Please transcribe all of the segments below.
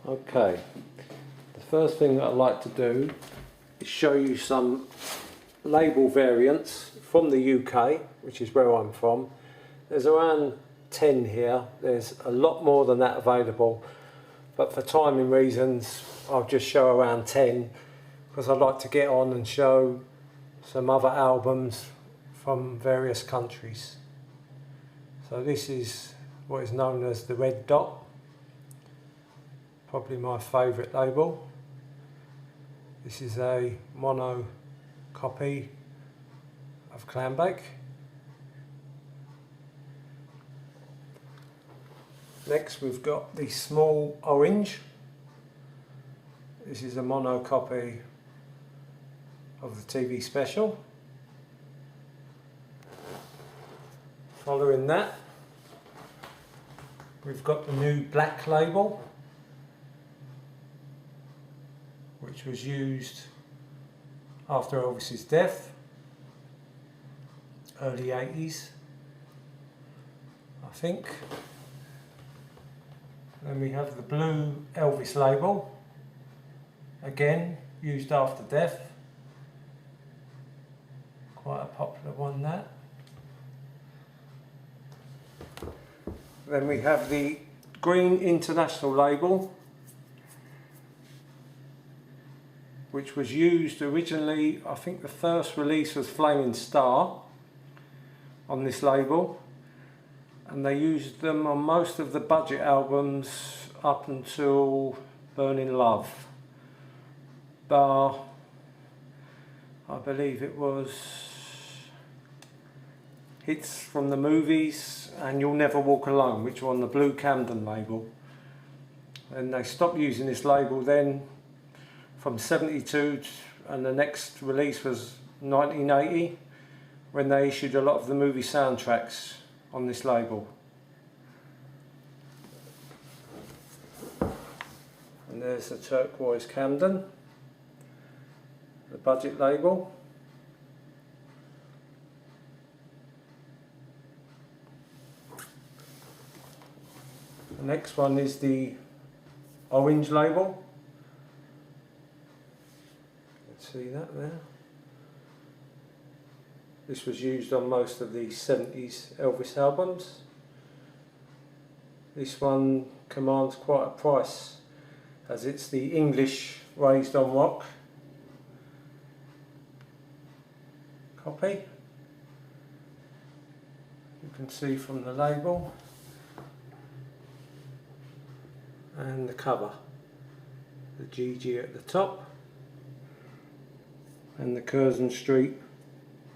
Okay, the first thing that I'd like to do is show you some label variants from the UK, which is where I'm from. There's around 10 here. There's a lot more than that available, but for timing reasons I'll just show around 10 because I'd like to get on and show some other albums from various countries. So this is what is known as the Red Dot, probably my favourite label. This is a mono copy of Clambake. Next we've got the small orange. This is a mono copy of the TV special. Following that, we've got the new black label, which was used after Elvis's death, early 80s, I think. Then we have the blue Elvis label, again used after death, quite a popular one that. Then we have the green international label, which was used originally, I think the first release was Flaming Star on this label, and they used them on most of the budget albums up until Burning Love, bar, I believe it was Hits from the Movies and You'll Never Walk Alone, which were on the blue Camden label. And they stopped using this label then from 72, and the next release was 1980, when they issued a lot of the movie soundtracks on this label. And there's the turquoise Camden, the budget label. The next one is the orange label. Let's see that there. This was used on most of the 70s Elvis albums. This one commands quite a price, as it's the English Raised on Rock copy. You can see from the label and the cover, the GG at the top and the Curzon Street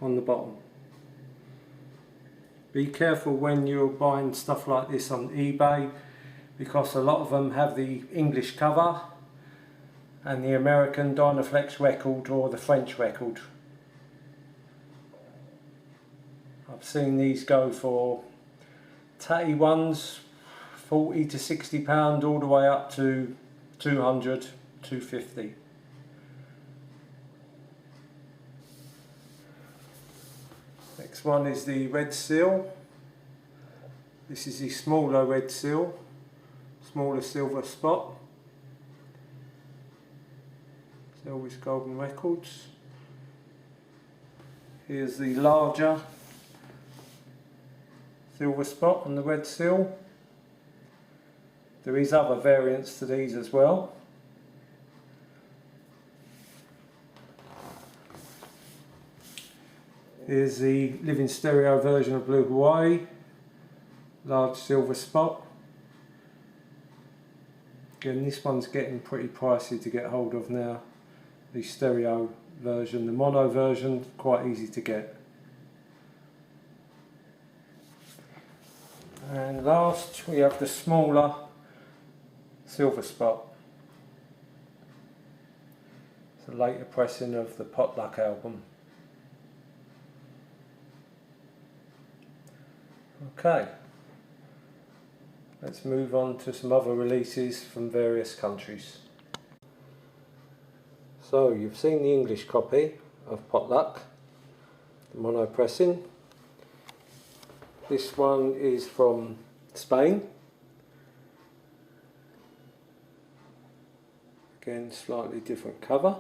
on the bottom. Be careful when you're buying stuff like this on eBay, because a lot of them have the English cover and the American Dynaflex record or the French record. I've seen these go for tatty ones, 40 to 60 pound, all the way up to 200, 250. Next one is the red seal. This is the smaller red seal, smaller silver spot. It's Elvis Golden Records. Here's the larger silver spot on the red seal. There is other variants to these as well. Here's the living stereo version of Blue Hawaii, large silver spot. Again, this one's getting pretty pricey to get hold of now, the stereo version. The mono version, quite easy to get. And last we have the smaller silver spot. It's a later pressing of the Potluck album. Okay, let's move on to some other releases from various countries. So you've seen the English copy of Potluck, the mono pressing. This one is from Spain. Again, slightly different cover.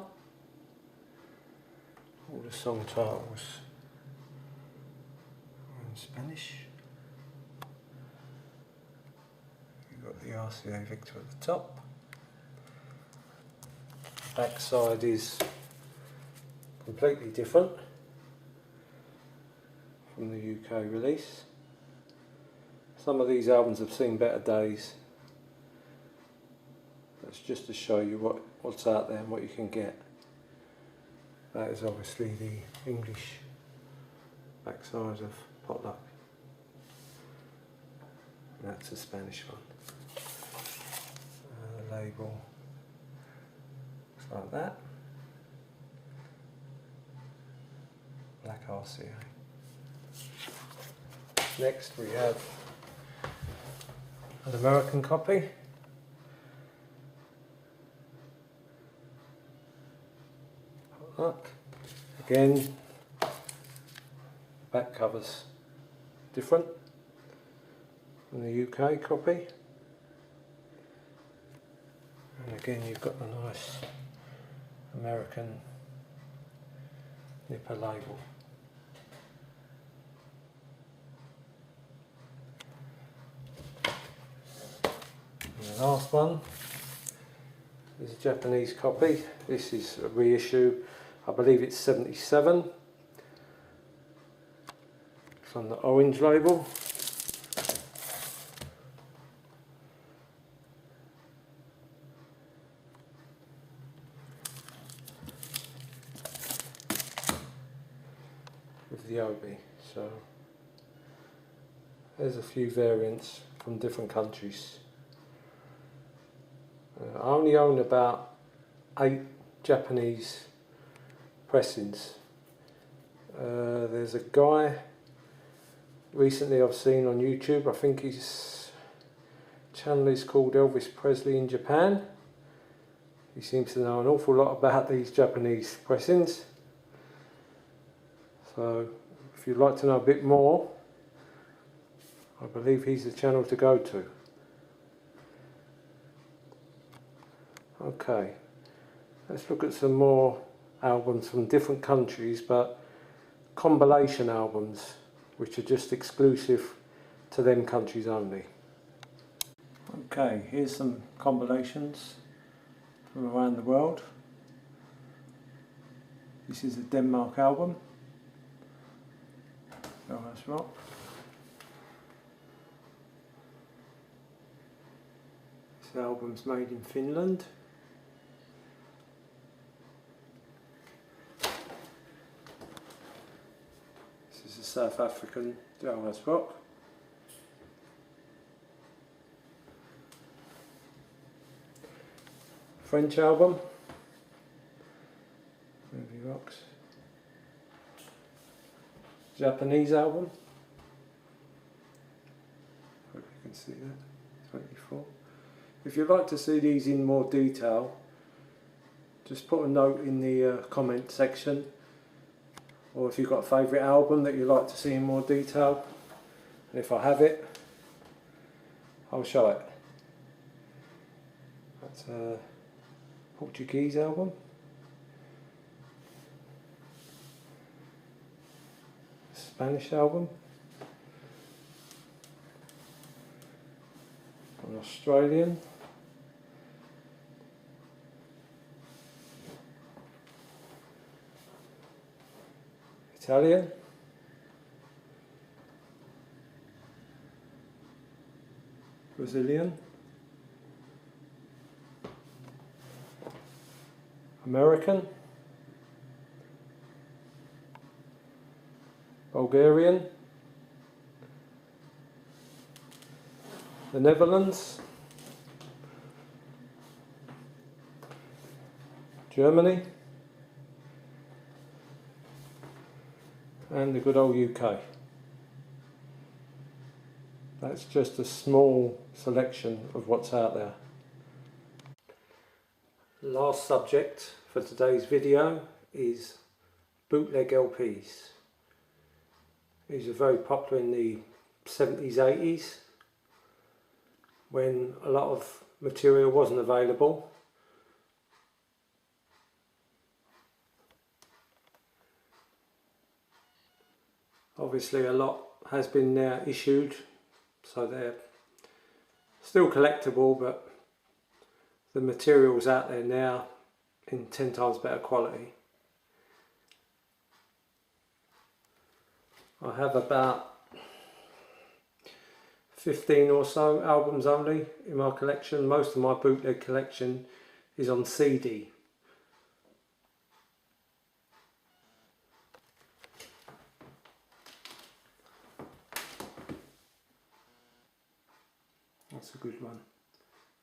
All the song titles are in Spanish. You've got the RCA Victor at the top. Back side is completely different from the UK release. Some of these albums have seen better days. That's just to show you what's out there and what you can get. That is obviously the English backside of Potluck. And that's the Spanish one. The label looks like that. Black RCA. Next we have an American copy. Look, again, back covers different from the UK copy, and again you've got the nice American nipper label. And the last one is a Japanese copy. This is a reissue. I believe it's 77. It's on the orange label. With the Obi. So there's a few variants from different countries. I only own about 8 Japanese pressings. There's a guy recently I've seen on YouTube, I think his channel is called Elvis Presley in Japan. He seems to know an awful lot about these Japanese pressings. So if you'd like to know a bit more, I believe he's the channel to go to. Okay, let's look at some more albums from different countries, but compilation albums which are just exclusive to them countries only. Okay, here's some compilations from around the world. This is a Denmark album. Elvis Rock. This album's made in Finland. This is a South African Elvis Rock. French album. Movie Rocks. Japanese album. Hope you can see that. 24. If you'd like to see these in more detail, just put a note in the comment section, or if you've got a favourite album that you'd like to see in more detail, and if I have it, I'll show it. That's a Portuguese album. Spanish album. An Australian. Italian. Brazilian. American. Bulgarian. The Netherlands. Germany. And the good old UK. That's just a small selection of what's out there. Last subject for today's video is bootleg LPs. These are very popular in the 70s, 80s, when a lot of material wasn't available. Obviously a lot has been now issued, so they're still collectible, but the material's out there now in 10 times better quality. I have about 15 or so albums only in my collection. Most of my bootleg collection is on CD. That's a good one.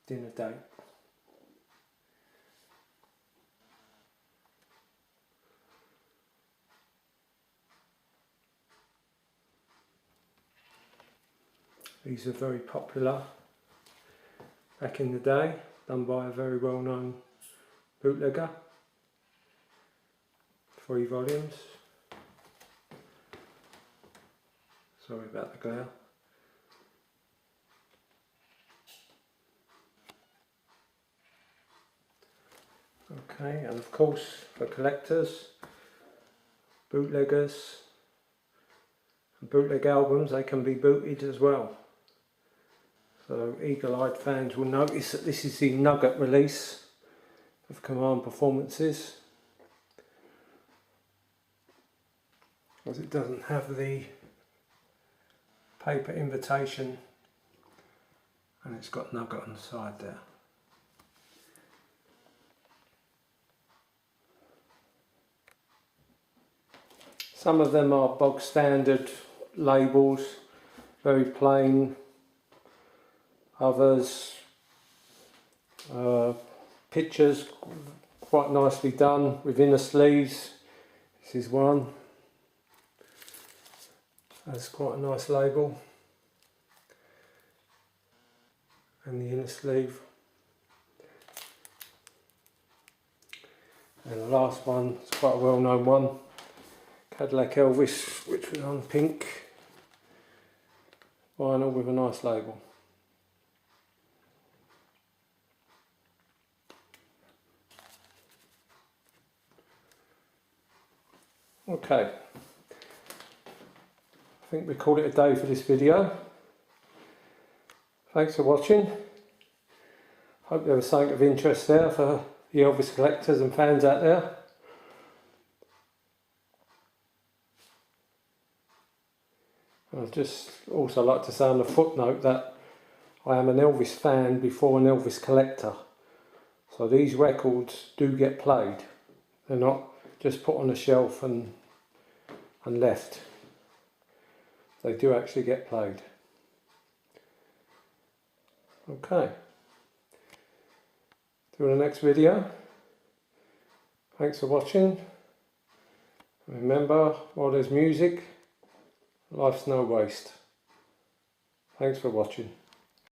Dinner Date. These are very popular back in the day, done by a very well-known bootlegger. 3 volumes. Sorry about the glare. Okay, and of course for collectors, bootleggers, and bootleg albums, they can be booted as well. So eagle-eyed fans will notice that this is the nugget release of Command Performances, because it doesn't have the paper invitation and it's got nugget on the side there. Some of them are bog standard labels, very plain. Others, pictures quite nicely done with inner sleeves. This is one. That's quite a nice label. And the inner sleeve. And the last one is quite a well-known one. Cadillac Elvis, which was on pink vinyl with a nice label. Okay, I think we call it a day for this video. Thanks for watching. Hope there was something of interest there for the Elvis collectors and fans out there. I'd just also like to say on the footnote that I am an Elvis fan before an Elvis collector. So these records do get played. They're not just put on a shelf and left. They do actually get played. Okay. Till the next video. Thanks for watching. Remember, while there's music, life's no waste. Thanks for watching.